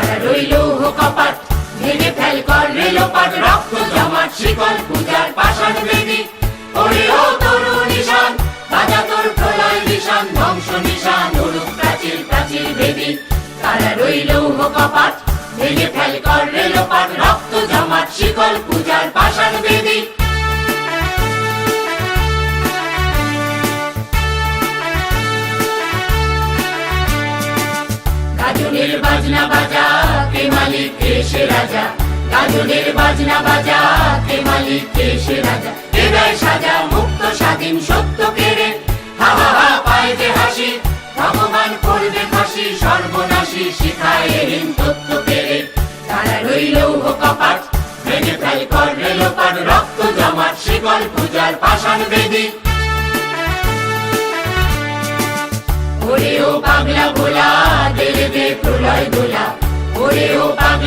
তারা রইল কপাট, ভেঙে ফেল কর রেলোপাট, রক্ত জমাট শিকল পূজার পাষাণ বেদী। ওরে ও তরু নিশান, বাজা তোর প্রলয় নিশান, ধ্বংস নিশান উড়ুক প্রাচীর প্রাচীর বেদী। তারা রইল কপাট, ভেঙে ফেল কর রেলোপাট, রক্ত জমাট শিকল পূজার পাষাণ বেদী। গাজনের বাজনা বাজা, কে মালিক কে সে রাজা। গাজনের বাজনা বাজা, কে মালিক কে সে রাজা। কে দেয় সাজা মুক্ত স্বাধীন সত্য কেড়ে, হা হা হা পায় যে হাসি, ভগবান করবে ফাঁসি, সর্বনাশী শিখায় এহীন তত্ত্ব কেড়ে। তারা রইল কপাট, ভেঙে ফেল কর রেলোপাট, রক্ত জমাট শিকল পূজার পাষাণ বেদী। ওরে ও পাগলা ভোলা, দে দে প্রলয় দোলা। ওরে ও পাগলা